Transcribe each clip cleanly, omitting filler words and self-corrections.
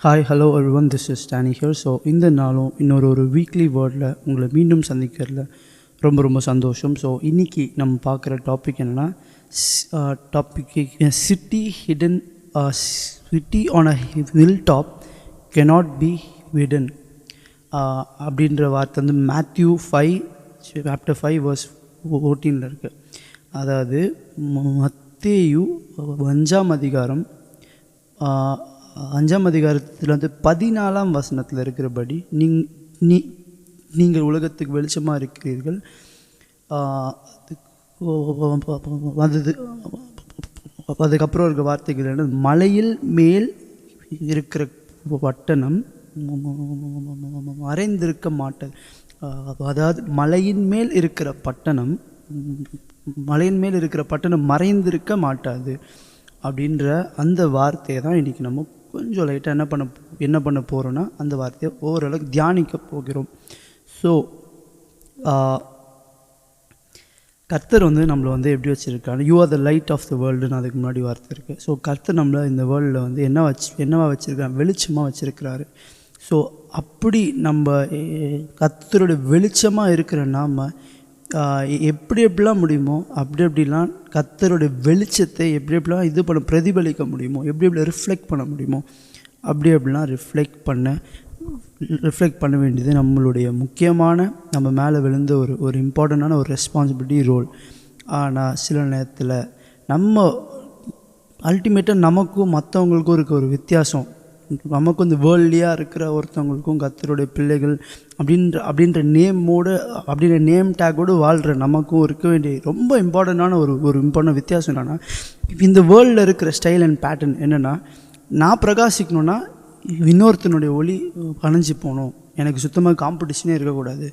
Hi hello everyone, this is Stany here. So இந்த நாளும் இன்னொரு வீக்லி வேர்டில் உங்களை மீண்டும் சந்திக்கிறதுல ரொம்ப சந்தோஷம். ஸோ இன்றைக்கி நம்ம பார்க்குற டாபிக் என்னென்னா, city on a hill top cannot be hidden அப்படின்ற வார்த்தை வந்து மேத்யூ 5 சாப்டர் 5 verse 14 இருக்குது. அதாவது மத்தேயு 5ஆம் அதிகாரம் 5ஆம் அதிகாரத்தில் வந்து 14ஆம் வசனத்தில் இருக்கிறபடி நீங்கள் உலகத்துக்கு வெளிச்சமாக இருக்கிறீர்கள். அதுக்கப்புறம் இருக்க வார்த்தைகள் என்ன, மலையில் மேல் இருக்கிற பட்டணம் மறைந்திருக்க மாட்டது. அதாவது மலையின் மேல் இருக்கிற பட்டணம் மறைந்திருக்க மாட்டாது அப்படின்ற அந்த வார்த்தையை தான் இன்றைக்கி நம்ம கொஞ்சம் லைட்டாக என்ன பண்ண போகிறோன்னா, அந்த வார்த்தையை ஓரளவுக்கு தியானிக்க போகிறோம். ஸோ கர்த்தர் வந்து நம்மளை வந்து எப்படி வச்சுருக்காங்க, you are the light of the வேர்ல்டுன்னு அதுக்கு முன்னாடி வார்த்தை இருக்குது. ஸோ கர்த்தர் நம்மளை இந்த வேர்ல்டில் வந்து என்னவா வச்சுருக்காங்க, வெளிச்சமாக வச்சுருக்கிறாரு. ஸோ அப்படி நம்ம கர்த்தரோட வெளிச்சமாக இருக்கிற நாம் எப்படிலாம் முடியுமோ அப்படிலாம் கர்த்தரோட வெளிச்சத்தை எப்படிலாம் பிரதிபலிக்க முடியுமோ, எப்படி ரிஃப்ளெக்ட் பண்ண முடியுமோ அப்படிலாம் ரிஃப்ளெக்ட் பண்ண வேண்டியது நம்மளுடைய முக்கியமான, நம்ம மேலே விழுந்த ஒரு இம்பார்ட்டண்ட்டான ஒரு ரெஸ்பான்சிபிலிட்டி ரோல். ஆனால் சில நேரத்தில் நம்ம அல்டிமேட்டாக நமக்கும் மற்றவங்களுக்கும் இருக்க ஒரு வித்தியாசம், நமக்கும் இந்த வேர்ல்டியாக இருக்கிற ஒருத்தவங்களுக்கும் கர்த்தருடைய பிள்ளைகள் அப்படின்ற நேம் டேக்கோடு வாழ்கிற நமக்கும் இருக்க வேண்டிய ரொம்ப இம்பார்ட்டண்ட்டான ஒரு இம்பார்ட்டன்ட் வித்தியாசம் என்னென்னா, இந்த வேர்ல்டில் இருக்கிற ஸ்டைல் அண்ட் பேட்டர்ன் என்னென்னா, நான் பிரகாசிக்கணுன்னா இன்னொருத்தனுடைய ஒளி அணைஞ்சி போகணும், எனக்கு சுத்தமாக காம்படிஷனே இருக்கக்கூடாது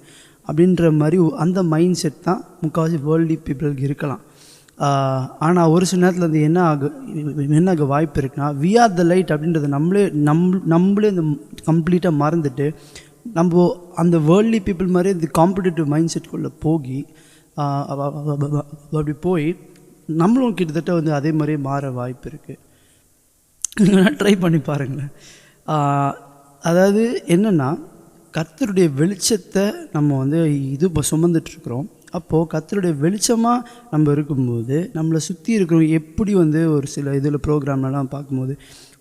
அப்படின்ற மாதிரி அந்த மைண்ட் செட் தான் முக்கால்வாசி வேர்ல்டி பீப்புளுக்கு இருக்கலாம். ஆனால் ஒரு சில நேரத்தில் வந்து என்ன ஆக வாய்ப்பு இருக்குன்னா, வி ஆர் த லைட் அப்படின்றத நம்மளே இந்த கம்ப்ளீட்டாக மறந்துட்டு நம்ம அந்த வேர்ல்டி பீப்புள் மாதிரி இந்த காம்படிட்டிவ் மைண்ட் செட்டுக்குள்ளே அப்படி போய் நம்மளும் கிட்டத்தட்ட வந்து அதே மாதிரியே மாற வாய்ப்பு இருக்குது. ட்ரை பண்ணி பாருங்களேன். அதாவது என்னென்னா, கர்த்தருடைய வெளிச்சத்தை நம்ம வந்து இப்போ சுமந்துட்டுருக்குறோம். அப்போது கர்த்தருடைய வெளிச்சமாக நம்ம இருக்கும்போது நம்மளை சுற்றி இருக்கிறவங்க எப்படி வந்து ஒரு சில இதில் ப்ரோக்ராம்லாம் பார்க்கும்போது,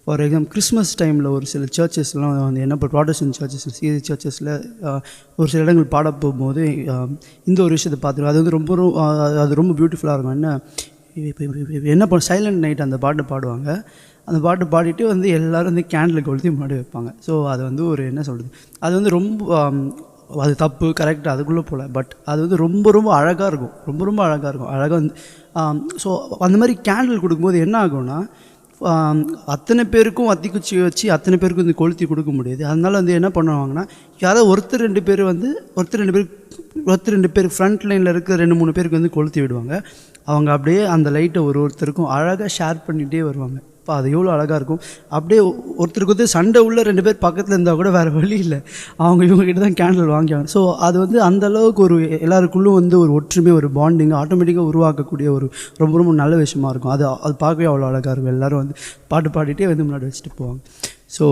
ஃபார் எக்ஸாம்பிள் கிறிஸ்மஸ் டைமில் ஒரு சில சர்ச்சஸ்லாம் வந்து என்ன இப்போ ப்ராட்டஸ்டன்ட் சர்ச்சஸில் சிஎஸ்சி சர்ச்சஸில் ஒரு சில இடங்கள் பாட போகும்போது இந்த ஒரு விஷயத்தை பார்த்துருவோம். அது வந்து அது ரொம்ப பியூட்டிஃபுல்லாக இருக்கும். என்ன சைலண்ட் நைட் அந்த பாட்டு பாடுவாங்க. அந்த பாட்டு பாடிட்டு வந்து எல்லோரும் வந்து கேண்டில் கொளுத்தி முன்னாடி வைப்பாங்க. ஸோ அது வந்து ஒரு என்ன சொல்கிறது, அது வந்து ரொம்ப அது தப்பு கரெக்டாக அதுக்குள்ளே போகல, பட் அது வந்து ரொம்ப அழகாக இருக்கும். ரொம்ப அழகாக இருக்கும். வந்து ஸோ அந்த மாதிரி கேண்டில் கொடுக்கும்போது என்ன ஆகும்னா, அத்தனை பேருக்கும் அத்தி குச்சி வச்சு அத்தனை பேருக்கும் வந்து கொளுத்தி கொடுக்க முடியாது. அதனால வந்து என்ன பண்ணுவாங்கன்னா, யாராவது ஒருத்தர் ரெண்டு பேர் ஃப்ரண்ட் லைனில் இருக்கிற 2-3 பேருக்கு வந்து கொளுத்தி விடுவாங்க. அவங்க அப்படியே அந்த லைட்டை ஒருத்தருக்கும் அழகாக ஷேர் பண்ணிகிட்டே வருவாங்க. இப்போ அது எவ்வளோ அழகாக இருக்கும். அப்படியே ஒருத்தருக்கு வந்து சண்டை உள்ள 2 பேர் பக்கத்தில் இருந்தால் கூட வேறு வழி இல்லை, இவங்ககிட்ட தான் கேண்டில் வாங்கிவாங்க. ஸோ அது வந்து அந்தளவுக்கு ஒரு எல்லாருக்குள்ளும் வந்து ஒரு ஒற்றுமை, ஒரு பாண்டிங் ஆட்டோமேட்டிக்காக உருவாக்கக்கூடிய ஒரு ரொம்ப நல்ல விஷயமா இருக்கும். அது பார்க்கவே அவ்வளோ அழகாக இருக்கும். எல்லோரும் வந்து பாட்டு பாடிட்டே வந்து முன்னாடி வச்சுட்டு போவாங்க. ஸோ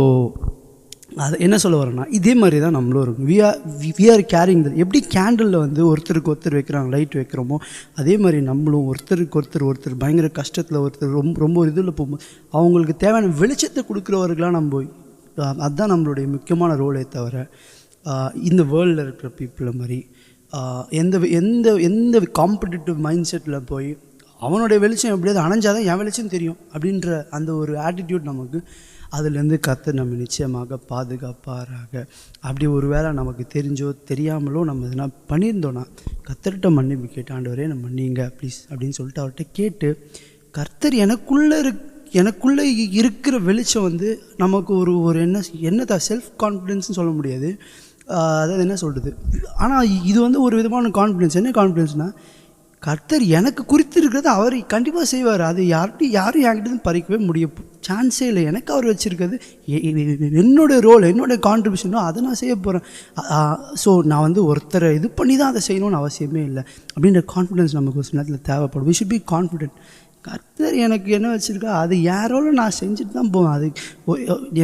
அது என்ன சொல்ல வரேன்னா, இதே மாதிரி தான் நம்மளும் இருக்கும். வி ஆர் கேரிங் எப்படி கேண்டிலில் வந்து ஒருத்தருக்கு ஒருத்தர் வைக்கிறாங்க, லைட் வைக்கிறோமோ, அதே மாதிரி நம்மளும் ஒருத்தருக்கு ஒருத்தர் பயங்கர கஷ்டத்தில் ஒருத்தர் ரொம்ப ஒரு இதில் போகும்போது அவங்களுக்கு தேவையான வெளிச்சத்தை கொடுக்குறவர்களாக நம்ம அதுதான் நம்மளுடைய முக்கியமான ரோலே தவிர, இந்த வேர்ல்டில் இருக்கிற பீப்புளை மாதிரி எந்த காம்படிட்டிவ் மைண்ட் செட்டில் போய் அவனுடைய வெளிச்சம் எப்படியாவது அணைஞ்சாதான் என் வெளிச்சம் தெரியும் அப்படின்ற அந்த ஒரு ஆட்டிடியூட் நமக்கு அதுலேருந்து கர்த்தர் நம்ம நிச்சயமாக பாதுகாப்பாராக. அப்படி ஒரு வேளை நமக்கு தெரிஞ்சோ தெரியாமலோ நம்ம எதனா பண்ணியிருந்தோன்னா கர்த்தர்கிட்ட மன்னிப்பு கேட்டு, ஆண்டவரே நம்ம மன்னிங்க ப்ளீஸ் அப்படின்னு சொல்லிட்டு அவர்கிட்ட கேட்டு, கர்த்தர் எனக்குள்ளே இருக்கிற வெளிச்சம் வந்து நமக்கு ஒரு என்ன செல்ஃப் கான்ஃபிடென்ஸ்னு சொல்ல முடியாது, அதாவது என்ன சொல்கிறது, ஆனால் இது வந்து ஒரு விதமான கான்ஃபிடென்ஸ். என்ன கான்ஃபிடென்ஸ்னால், கர்த்தர் எனக்கு குறித்து இருக்கிறது அவர் கண்டிப்பாக செய்வார். அது யாரும் என்கிட்ட பறிக்கவே சான்ஸே இல்லை. எனக்கு அவர் வச்சுருக்கிறது என்னோடய ரோல், என்னோடய கான்ட்ரிபியூஷனோ அதை நான் செய்ய போகிறேன். ஸோ நான் வந்து ஒருத்தரை இது பண்ணி தான் அதை செய்யணும்னு அவசியமே இல்லை அப்படின்ற கான்ஃபிடென்ஸ் நமக்கு ஒரு சில நேரத்தில் தேவைப்படும். We should be confident. கர்த்தர் எனக்கு என்ன வச்சுருக்கா அது யாராலும் நான் செஞ்சுட்டு தான் போவேன். அது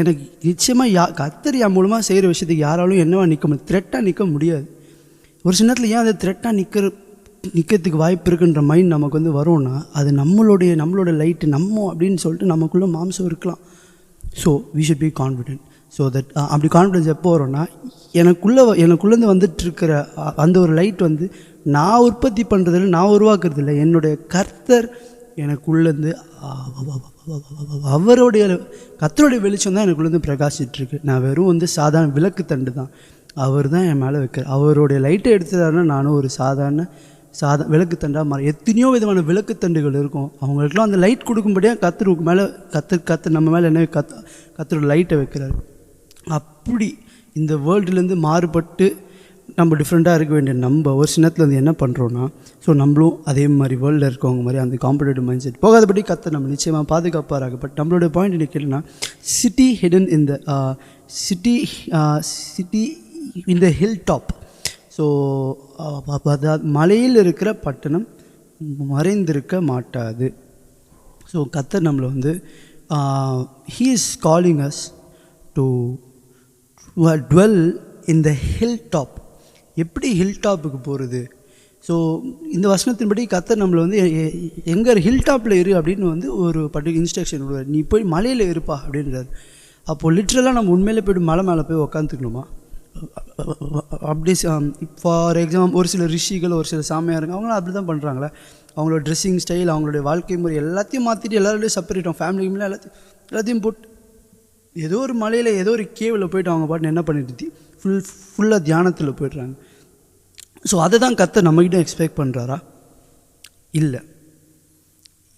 எனக்கு நிச்சயமாக கர்த்தர் என் மூலமாக செய்கிற விஷயத்துக்கு யாராலும் என்னவா நிற்க முடியும், த்ரெட்டாக நிற்க முடியாது. ஒரு சில நேரத்தில் ஏன் அது த்ரெட்டாக நிற்கிறதுக்கு வாய்ப்பு இருக்குன்ற மைண்ட் நமக்கு வந்து வரும்னா, அது நம்மளோட லைட்டு நம்ம அப்படின்னு சொல்லிட்டு நமக்குள்ளே மாம்சம் இருக்கலாம். So we should be confident. So that அப்படி கான்ஃபிடென்ஸ் எப்போ வரும்னா, எனக்குள்ளேருந்து வந்துட்டு இருக்கிற அந்த ஒரு லைட் வந்து நான் உற்பத்தி பண்ணுறதில்ல, நான் உருவாக்குறதில்ல, என்னுடைய கர்த்தர் எனக்குள்ளேருந்து கர்த்தருடைய வெளிச்சம் தான் எனக்குள்ளேருந்து பிரகாசிச்சிட்ருக்கு. நான் வெறும் வந்து சாதாரண விளக்கு தண்டு தான். அவர் தான் என் மேலே வைக்கிற. அவருடைய லைட்டை எடுத்துட்டாருன்னா நானும் ஒரு சாதாரண விளக்கு தண்டாக மாறி. எத்தனையோ விதமான விளக்கு தண்டுகள் இருக்கும். அவங்களுக்குலாம் அந்த லைட் கொடுக்கும்படியாக கர்த்தருக்கு மேலே கர்த்தர் நம்ம மேலே என்ன கர்த்தரோட லைட்டை வைக்கிறாரு. அப்படி இந்த வேர்ல்டுலேருந்து மாறுபட்டு நம்ம டிஃப்ரெண்ட்டாக இருக்க வேண்டிய நம்ம ஒரு சின்னத்தில் வந்து என்ன பண்ணுறோன்னா, ஸோ நம்மளும் அதே மாதிரி வேர்ல்டில் இருக்கவங்க மாதிரி அந்த காம்படேட்டிவ் மைண்ட் செட் போகாதபடி கர்த்தர் நம்ம நிச்சயமாக பாதுகாப்பாராக. பட் நம்மளோட பாயிண்ட் என்ன கேட்டோன்னா, சிட்டி ஹிடன் இந்த சிட்டி இந்த ஹில் டாப். ஸோ அதாவது மலையில் இருக்கிற பட்டணம் மறைந்திருக்க மாட்டாது. ஸோ கர்த்தர் நம்மளை வந்து he is calling us to dwell in the hill top. எப்படி ஹில் டாப்புக்கு போகிறது? ஸோ இந்த வசனத்தின்படி கர்த்தர் நம்மளை வந்து எங்கே ஹில் டாப்பில் இரு அப்படின்னு வந்து ஒரு இன்ஸ்ட்ரக்ஷன் விடுவார். நீ போய் மலையில் இருப்பா அப்படின்றார். அப்போது லிட்ரலாக நம்ம உண்மையிலே போய்ட்டு மலை மேலே போய் உக்காந்துக்கணுமா? அப்படி ஃபார் எக்ஸாம்பிள் ஒரு சில ரிஷிகள், ஒரு சில சாமியாருங்க, அவங்களும் அப்படி தான் பண்ணுறாங்களே. அவங்களோட ட்ரெஸ்ஸிங் ஸ்டைல், அவங்களுடைய வாழ்க்கை முறை எல்லாத்தையும் மாற்றிட்டு எல்லாரோடையும் செப்பரேட் ஆகும், ஃபேமிலிக்குமே எல்லாத்தையும் போட்டு ஏதோ ஒரு மலையில் ஏதோ ஒரு கேவில் போய்ட்டு அவங்க பாட்டு என்ன பண்ணிட்டு ஃபுல்லாக தியானத்தில் போய்ட்றாங்க. ஸோ அதை தான் கர்த்தர் நம்மகிட்ட எக்ஸ்பெக்ட் பண்ணுறாரா? இல்லை.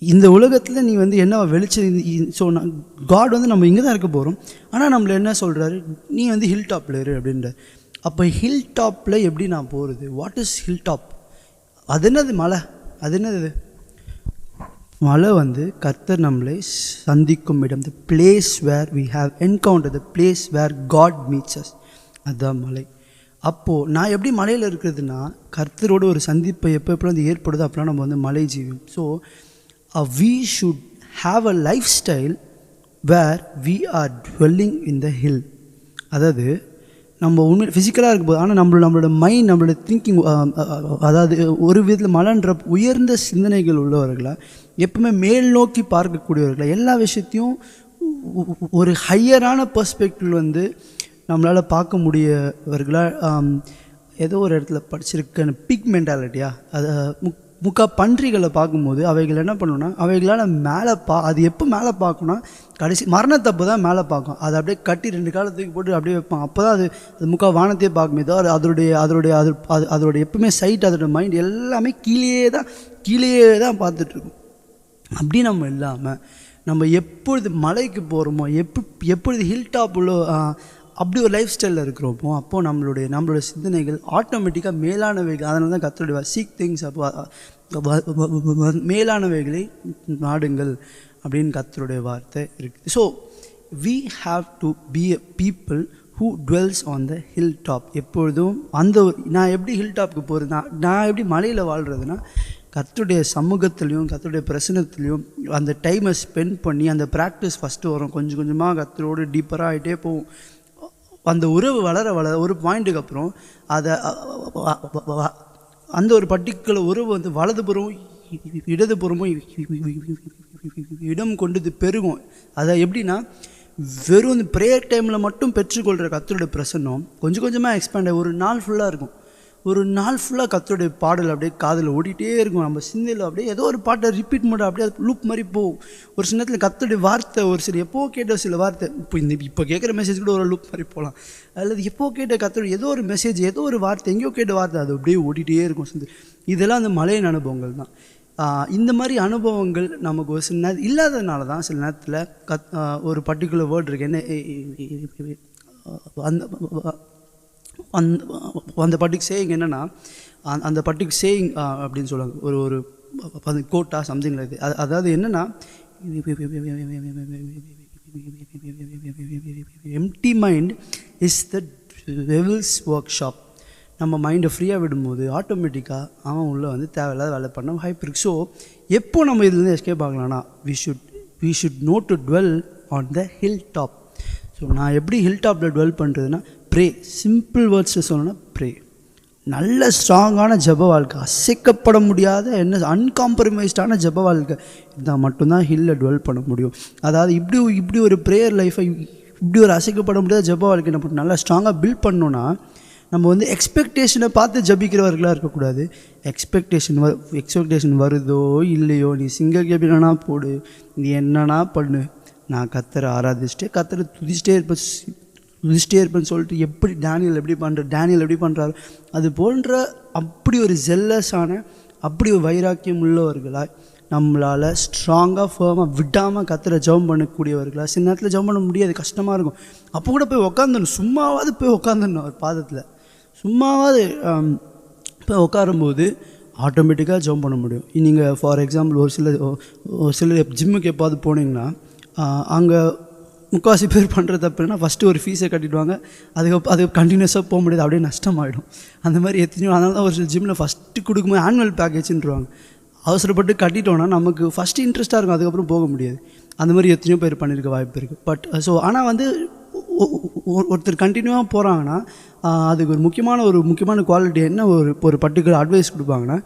இந்த உலகத்தில் நீ வந்து என்ன வெளிச்சம். ஸோ காட் வந்து நம்ம இங்கே தான் இருக்க போகிறோம். ஆனால் நம்மளை என்ன சொல்கிறாரு, நீ வந்து ஹில் டாப்பில் இரு அப்படின்ற. அப்போ ஹில் டாப்பில் எப்படி நான் போகிறது? What is hill top? அது என்னது மலை? அது என்னது மலை? வந்து கர்த்தர் நம்மளை சந்திக்கும் இடம், the place where we have encounter, the place where God meets us. அதுதான் மலை. அப்போது நான் எப்படி மலையில் இருக்கிறதுனா, கர்த்தரோட ஒரு சந்திப்பை எப்போ வந்து ஏற்படுது அப்படின்னா நம்ம வந்து மலை ஜீவம். So we should have a lifestyle where we are dwelling in the hill. அதாவது நம்ம உண்மை ஃபிசிக்கலாக இருக்கும்போது, ஆனால் நம்மளோட மைண்ட், நம்மளோட திங்கிங், அதாவது ஒரு விதத்தில் மலைன்ற உயர்ந்த சிந்தனைகள் உள்ளவர்களாக, எப்பவுமே மேல் நோக்கி பார்க்கக்கூடியவர்களாக, எல்லா விஷயத்தையும் ஒரு ஹையரான பெர்ஸ்பெக்டிவ் வந்து நம்மளால் பார்க்க முடியவர்களாக. ஏதோ ஒரு இடத்துல படிச்சிருக்க பிக் மென்டாலிட்டியா, அதை பன்றிகளை பார்க்கும்போது அவைகள் என்ன பண்ணணும்னா, அவைகளால் மேலே அது எப்போ மேலே பார்க்கணும்னா, கடைசி மரணத்தப்போ தான் மேலே பார்க்கும். அதை அப்படியே கட்டி 2 காலத்துக்கு போட்டு அப்படியே வைப்பான். அப்போ தான் அது வானத்தையே பார்க்குமே தவிர அதோடைய எப்பவுமே சைட், அதோட மைண்ட் எல்லாமே கீழே தான் பார்த்துட்ருக்கும். அப்படி நம்ம இல்லாமல் நம்ம எப்பொழுது மலைக்கு போகிறோமோ, எப்பொழுது ஹில் டாப் உள்ள அப்படி ஒரு லைஃப் ஸ்டைலில் இருக்கிறோமோ, அப்போது நம்மளுடைய சிந்தனைகள் ஆட்டோமேட்டிக்காக மேலானவைகள். அதனால தான் கர்த்தருடைய சீக் திங்ஸ், அப்போ மேலானவைகளை நாடுங்கள் அப்படின்னு கர்த்தருடைய வார்த்தை இருக்குது. So we have to be a people who dwells on the hill top. எப்பொழுதும் நான் எப்படி ஹில் டாப்புக்கு போகிறதுனா, நான் எப்படி மலையில் வாழ்கிறதுனா, கர்த்தருடைய சமூகத்துலேயும் கர்த்தருடைய பிரசனத்துலேயும் அந்த டைமை ஸ்பெண்ட் பண்ணி அந்த ப்ராக்டிஸ் ஃபஸ்ட்டு வரும். கொஞ்சம் கொஞ்சமாக கர்த்தரோடு டீப்பராக ஆகிட்டே போகும். அந்த உறவு வளர ஒரு பாயிண்ட்டுக்கு அப்புறம் அந்த ஒரு பர்டிகுலர் உறவு வந்து வலதுபுறமும் இடதுபுறமும் இடம் கொண்டு பெருகும். அதை எப்படின்னா, வெறும் இந்த ப்ரேயர் டைமில் மட்டும் பெற்றுக்கொள்கிற கர்த்தருடைய பிரசன்னம் கொஞ்சம் கொஞ்சமாக எக்ஸ்பேண்ட் ஆகி ஒரு நாள் ஃபுல்லாக இருக்கும். ஒரு நாள் ஃபுல்லாக கர்த்தருடைய பாடல் அப்படியே காதில் ஓடிட்டே இருக்கும். நம்ம சிந்தையில் அப்படியே ஏதோ ஒரு பாட்டை ரிப்பீட் மட்டும் அப்படியே லூப் மாதிரி போகும். ஒரு சில நேரத்தில் கர்த்தருடைய வார்த்தை, ஒரு சில எப்போ கேட்ட சில வார்த்தை, இப்போ கேட்குற மெசேஜ் கூட ஒரு லூப் மாதிரி போகலாம். அல்லது எப்போ கேட்ட கர்த்தருடைய ஏதோ ஒரு மெசேஜ், ஏதோ ஒரு வார்த்தை, எங்கேயோ கேட்ட வார்த்தை, அது அப்படியே ஓடிட்டே இருக்கும் சிந்தை. இதெல்லாம் அந்த மலையின் அனுபவங்கள் தான். இந்த மாதிரி அனுபவங்கள் நமக்கு ஒரு சில நேரம் இல்லாததுனால தான் சில நேரத்தில் ஒரு பர்டிகுலர் வேர்ட் இருக்குது. என்ன அந்த பர்டிகுலர் சேயிங் என்னென்னா, அந்த பர்டிகுலர் சேயிங் அப்படின்னு சொல்லுவாங்க, ஒரு கோட்டா சம்திங் லைக். அதாவது என்னென்னா, empty mind is the devil's workshop. நம்ம மைண்டை ஃப்ரீயாக விடும்போது ஆட்டோமேட்டிக்காக அவன் உள்ளே வந்து தேவையில்லாத வேலை பண்ண வாய்ப்பு இருக்குது. ஸோ எப்போ நம்ம இதுலேருந்து எஸ்கேப் ஆகலாம்னா we should know to dwell on the hill top. So நான் எப்படி ஹில் டாப்பில் டுவெல் பண்ணுறதுன்னா ப்ரே. சிம்பிள் வேர்ட்ஸில் சொல்லணும்னா ப்ரே. நல்ல ஸ்ட்ராங்கான ஜப வாழ்க்கை, அசைக்கப்பட முடியாத அன்காம்ப்ரமைஸ்டான ஜப வாழ்க்கை இதான் மட்டும்தான் ஹில்லில் டுவெல் பண்ண முடியும். அதாவது இப்படி ஒரு ப்ரேயர் லைஃப்பை, இப்படி ஒரு அசைக்கப்பட முடியாத ஜப வாழ்க்கை நம்ம நல்லா ஸ்ட்ராங்காக பில்ட் பண்ணோன்னா நம்ம வந்து எக்ஸ்பெக்டேஷனை பார்த்து ஜபிக்கிறவர்களாக இருக்கக்கூடாது. எக்ஸ்பெக்டேஷன் வருதோ இல்லையோ, நீ சிங்கர் கேபினா போடு, நீ என்னன்னா பண்ணு, நான் கத்தரை ஆராதிச்சிட்டே கத்தரை துதிச்சிட்டே இருப்பேன்னு சொல்லிட்டு எப்படி டேனியல் எப்படி பண்ணுறாரு அது போன்ற அப்படி ஒரு ஜெல்லஸான அப்படி ஒரு வைராக்கியம் உள்ளவர்களாக நம்மளால் ஸ்ட்ராங்காக ஃபேமாக விடாமல் கத்தரை ஜெபம் பண்ணக்கூடியவர்களாக. சில நேரத்தில் ஜெபம் பண்ண முடியாது, கஷ்டமாக இருக்கும். அப்போ கூட போய் உக்காந்துடணும், சும்மாவாவது போய் உக்காந்துடணும் அவர் பாதத்தில். சும்மாவாது போய் உட்காரும்போது ஆட்டோமேட்டிக்காக ஜெபம் பண்ண முடியும். நீங்கள் ஃபார் எக்ஸாம்பிள் ஒரு சில ஜிம்முக்கு எப்பாவது போனீங்கன்னா அங்கே முக்கால்வாசி பேர் பண்ணுற தப்புனா ஃபஸ்ட்டு ஒரு ஃபீஸை கட்டிடுவாங்க, அது கண்டினியூஸாக போக முடியாது, அப்படியே நஷ்டமாயிடும். அந்த மாதிரி எத்தனையோ, அதனால தான் ஒரு சில ஜிம்மில் ஃபஸ்ட்டு கொடுக்கும்போது ஆனுவல் பேக்கேஜ்ன்றாங்க. அவசரப்பட்டு கட்டிட்டோன்னா நமக்கு ஃபஸ்ட்டு இன்ட்ரெஸ்ட்டாக இருக்கும், அதுக்கப்புறம் போக முடியாது. அந்த மாதிரி எத்தனையோ பேர் பண்ணியிருக்க வாய்ப்பு இருக்குது. பட் ஆனால் வந்து ஒருத்தர் கண்டினியூவாக போகிறாங்கன்னா அதுக்கு ஒரு முக்கியமான குவாலிட்டி என்ன, ஒரு பர்டிகுலர் அட்வைஸ் கொடுப்பாங்கன்னா,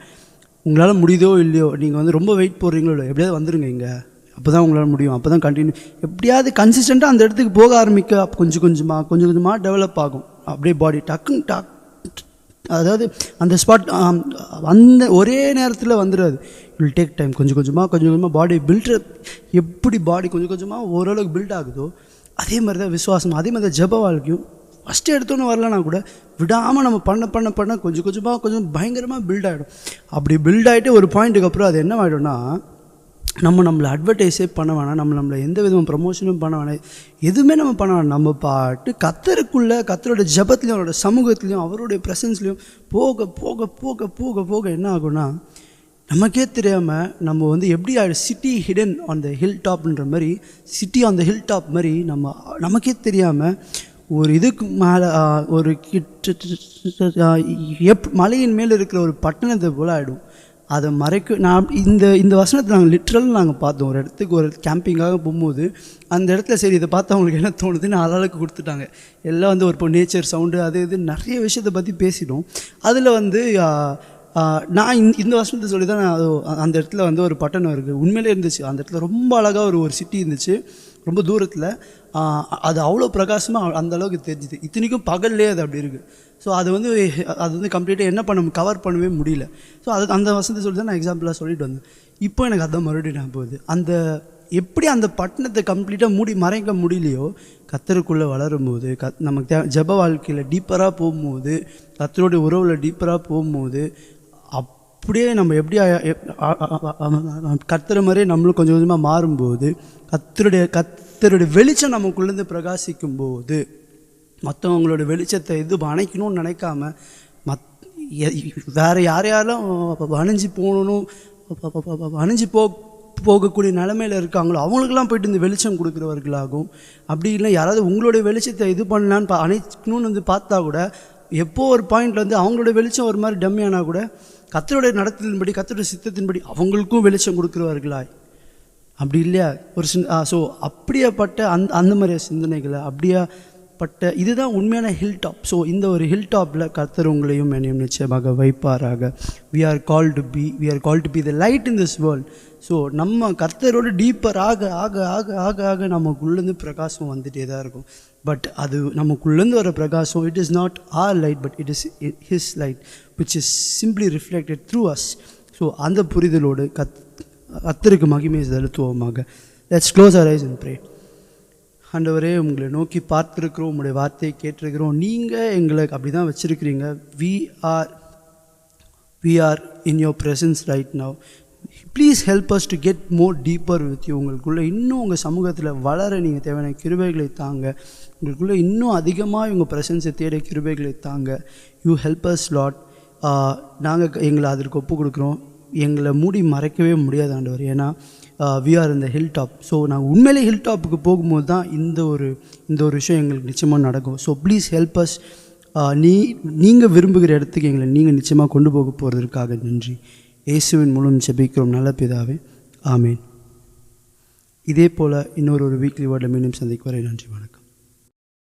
உங்களால் முடியுதோ இல்லையோ, நீங்கள் வந்து ரொம்ப வெயிட் போடுறீங்களோ இல்லை, எப்படியாவது வந்துடுங்க இங்கே, அப்போ தான் உங்களால் முடியும், அப்போ தான் கண்டினியூ எப்படியாவது கன்சிஸ்டண்ட்டாக அந்த இடத்துக்கு போக ஆரம்பிக்க கொஞ்சம் கொஞ்சமாக டெவலப் ஆகும். அப்படியே பாடி அதாவது அந்த ஸ்பாட் அந்த ஒரே நேரத்தில் வந்துடாது. இல் டேக் டைம். கொஞ்சம் கொஞ்சமாக பாடி எப்படி பாடி கொஞ்சம் கொஞ்சமாக ஓரளவுக்கு பில்ட் ஆகுதோ அதே மாதிரி தான் விசுவாசம், அதே மாதிரி தான் ஜப வாழ்க்கையும். ஃபஸ்ட்டு எடுத்தோன்னு வரலனா கூட விடாமல் நம்ம பண்ண கொஞ்சம் பயங்கரமாக பில்ட் ஆகிடும். அப்படி பில்ட் ஆகிட்டு ஒரு பாயிண்ட்டுக்கு அப்புறம் அது என்ன ஆகிடும்னா, நம்மளை அட்வர்டைஸே பண்ண வேணாம், நம்மளை எந்த விதமும் ப்ரமோஷனும் பண்ண வேணாம், எதுவுமே நம்ம பண்ண வேணாம். நம்ம பாட்டு கத்தரோட ஜபத்துலேயும் அவரோட சமூகத்துலேயும் அவருடைய ப்ரெசன்ஸ்லேயும் போக போக போக போக போக என்ன ஆகும்னா, நமக்கே தெரியாமல் நம்ம வந்து எப்படி city hidden on the hill டாப்ன்ற மாதிரி, city on the hill top மாதிரி நமக்கே தெரியாமல் ஒரு இதுக்கு மேலே ஒரு மலையின் மேலே இருக்கிற ஒரு பட்டணத்தை போல் ஆகிடும். அதை நான் இந்த வசனத்தை நாங்கள் பார்த்தோம். ஒரு இடத்துக்கு ஒரு கேம்பிங்காக போகும்போது அந்த இடத்துல சரி இதை பார்த்து அவங்களுக்கு என்ன தோணுதுன்னு ஆளாளுக்கு கொடுத்துட்டாங்க. எல்லாம் வந்து ஒரு நேச்சர் சவுண்டு அது இது நிறைய விஷயத்தை பற்றி பேசிட்டோம். அதில் வந்து நான் இந்த வசனத்தை சொல்லி தான் அந்த இடத்துல வந்து ஒரு பட்டணம் இருக்குது, உண்மையிலே இருந்துச்சு. அந்த இடத்துல ரொம்ப அழகாக ஒரு சிட்டி இருந்துச்சு, ரொம்ப தூரத்தில். அது அவ்வளோ பிரகாசமாக அந்த அளவுக்கு தெரிஞ்சுது. இத்தனைக்கும் பகல்லே அது அப்படி இருக்குது. ஸோ அது வந்து கம்ப்ளீட்டாக கவர் பண்ணவே முடியல. ஸோ அந்த வசனத்தை சொல்லி தான் நான் எக்ஸாம்பிளாக சொல்லிட்டு வந்தேன். இப்போ எனக்கு அதான் மறுபடியும் நான் போகுது. எப்படி அந்த பட்டணத்தை கம்ப்ளீட்டாக மறைக்க முடியலையோ, கத்தருக்குள்ளே வளரும்போது நமக்கு ஜப வாழ்க்கையில் டீப்பராக போகும்போது, கத்தருடைய உறவில் டீப்பராக போகும்போது, அப்படியே நம்ம எப்படி கத்துற மாதிரியே நம்மளும் கொஞ்சம் கொஞ்சமாக மாறும்போது, கத்தருடைய வெளிச்சம் நமக்குள்ளேருந்து பிரகாசிக்கும் போது, மற்றவங்களோட வெளிச்சத்தை அணைக்கணும்னு நினைக்காம வேறு யாரையாலும் அணிஞ்சு போகக்கூடிய நிலைமையில் இருக்காங்களோ அவங்களுக்கெல்லாம் போய்ட்டு இந்த வெளிச்சம் கொடுக்குறவர்களாகும். அப்படி இல்லை யாராவது உங்களுடைய வெளிச்சத்தை பண்ணலான்னு அணைக்கணும்னு வந்து பார்த்தா கூட, எப்போ ஒரு பாயிண்டில் வந்து அவங்களோட வெளிச்சம் ஒரு மாதிரி டம்மியானா கூட, கத்தருடைய நடத்தின்படி கத்தருடைய சித்தத்தின்படி அவங்களுக்கும் வெளிச்சம் கொடுக்குறவர்களாய். அப்படி இல்லையா ஸோ அப்படியேப்பட்ட அந்த மாதிரி சிந்தனைகளை இதுதான் உண்மையான ஹில் டாப். ஸோ இந்த ஒரு ஹில் டாப்பில் கர்த்தர் உங்களையும் என்னையும் நிச்சயமாக வைப்பாராக. we are called to be the light in this world. So நம்ம கர்த்தரோட டீப்பர் ஆக நமக்குள்ளேருந்து பிரகாசம் வந்துகிட்டே தான் இருக்கும். பட் அது நமக்குள்ளேருந்து வர பிரகாசம், it is not our light but it is his light which is simply reflected through us. So அந்த புரிதலோடு கர்த்தருக்கு மகிமை செலுத்துவோமாக. Let's close our eyes and pray. ஆண்டவரே, உங்களை நோக்கி பார்த்துருக்குறோம், உங்களுடைய வார்த்தையை கேட்டிருக்கிறோம். நீங்கள் எங்களை அப்படி தான் வச்சுருக்கிறீங்க. we are in your presence right now. Please help us to get more deeper with you. உங்களுக்குள்ளே இன்னும் உங்கள் சமூகத்தில் வளர நீங்கள் தேவையான கிருபைகளை தாங்க. உங்களுக்குள்ளே இன்னும் அதிகமாக உங்கள் ப்ரெசன்ஸை தேட கிருபைகளை தாங்க. You help us Lord. நாங்கள் எங்களை அதற்கு ஒப்பு கொடுக்குறோம். எங்களை மூடி மறைக்கவே முடியாது ஆண்டவர். ஏன்னா we are in the hill top. So நாங்கள் உண்மையிலே ஹில் டாப்புக்கு போகும்போது தான் இந்த ஒரு விஷயம் எங்களுக்கு நிச்சயமாக நடக்கும். So please help us. நீங்கள் விரும்புகிற இடத்துக்கு எங்களை நீங்கள் நிச்சயமாக கொண்டு போக போகிறதுக்காக நன்றி. இயேசுவின் மூலம் ஜெபிக்கிறோம் நல்ல பிதாவே, ஆமேன். இதே போல் இன்னொரு வீக்லி வேர்டில் மீண்டும் சந்திக்கு வரை நன்றி, வணக்கம்.